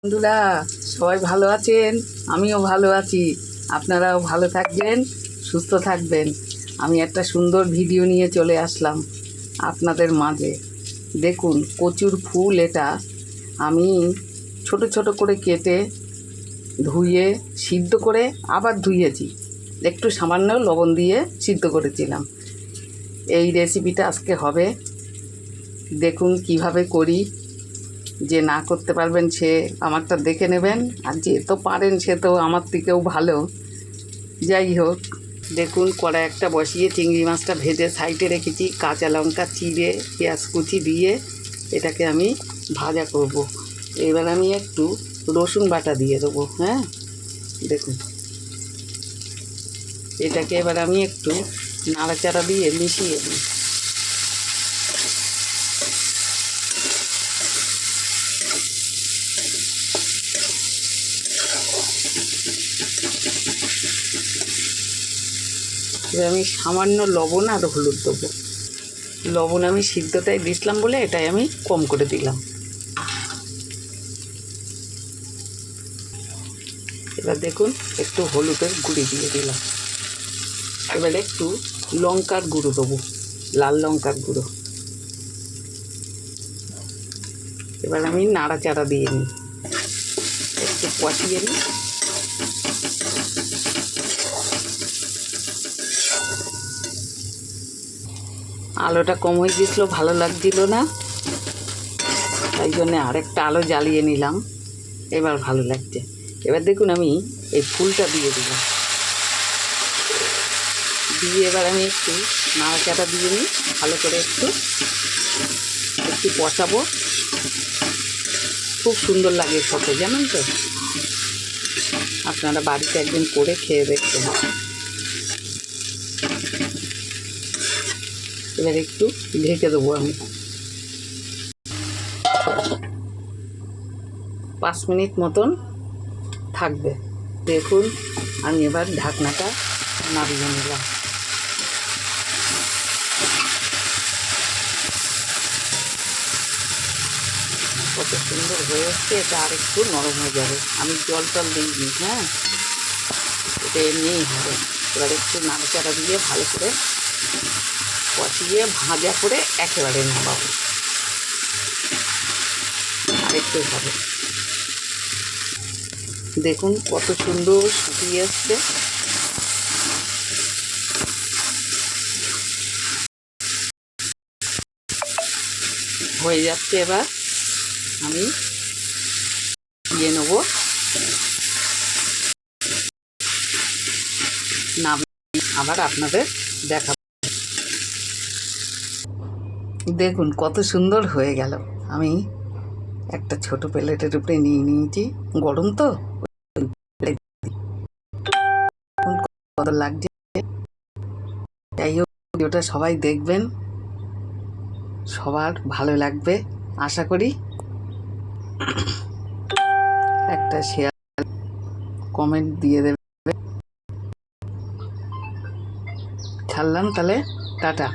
বন্ধুরা, সবাই ভালো আছেন? আমিও ভালো আছি। আপনারাও ভালো থাকবেন, সুস্থ থাকবেন। আমি একটা সুন্দর ভিডিও নিয়ে চলে আসলাম আপনাদের মাঝে। দেখুন, কচুর ফুল এটা আমি ছোট ছোট করে কেটে ধুয়ে সিদ্ধ করে আবার ধুয়েছি, একটু সামান্য লবণ দিয়ে সিদ্ধ করেছিলাম। এই রেসিপিটা আজকে হবে। দেখুন কিভাবে করি। যে না করতে পারবেন সে আমারটা দেখে নেবেন, আর যে তো পারেন সে তো আমার থেকেও ভালো। যাই হোক, দেখুন কড়াই একটা বসিয়ে চিংড়ি মাছটা ভেজে সাইডে রেখেছি। কাঁচা লঙ্কা চিড়ে পেঁয়াজ কুচি দিয়ে এটাকে আমি ভাজা করব। এবার আমি একটু রসুন বাটা দিয়ে দেবো। হ্যাঁ, দেখুন এটাকে এবার আমি একটু নাড়াচাড়া দিয়ে মিশিয়ে দিই। এবার আমি সামান্য লবণ আর হলুদ দেবো। লবণ আমি সিদ্ধটাই দিছিলাম বলে এটাই আমি কম করে দিলাম। এবার দেখুন একটু হলুদের গুঁড়ি দিয়ে দিলাম। এবার একটু লঙ্কার গুঁড়ো দেবো, লাল লঙ্কার গুঁড়ো। এবার আমি নাড়াচাড়া দিয়ে নিই, একটু কষিয়ে নিই। আলোটা কম হয়ে গেছিলো, ভালো লাগছিল না, তাই জন্যে আরেকটা আলো জ্বালিয়ে নিলাম। এবার ভালো লাগছে। এবার দেখুন আমি এই ফুলটা দিয়ে দিলাম। দিয়ে এবার আমি একটু নাড়াচাড়া দিয়ে নিই, ভালো করে একটু একটু কষাবো। খুব সুন্দর লাগে খেতে, জানেন তো। আপনারা বাড়িতে একদিন করে খেয়ে দেখবেন। এবার একটু ঢেকে দেবো আমি। 5 মিনিট মতন থাকবে। দেখুন আমি এবার ঢাকনাটা নামিয়ে নিলাম। কত সুন্দর হয়ে এসছে। এটা আর একটু নরম হয়ে যাবে। আমি জল টল দিইনি। হ্যাঁ, এটা এমনিই হবে। এবার একটু নাড়াচাড়া দিয়ে ভালো করে কষিয়ে ভাজা করে একেবারে নামাবো। আর একটু হবে। দেখুন কত সুন্দর শুকিয়ে এসছে। হয়ে যাচ্ছে। এবার আমি দিয়ে নেবো। না, আবার আপনাদের দেখাবো। দেখুন কত সুন্দর হয়ে গেল। আমি একটা ছোট প্লেটের উপরে নিয়ে নিয়েছি। গরম তো, কত লাগছে। যাই হোক, ভিডিওটা সবাই দেখবেন, সবার ভালো লাগবে আশা করি। একটা শেয়ার কমেন্ট দিয়ে দেবে। ছাড়লাম তাহলে, টাটা।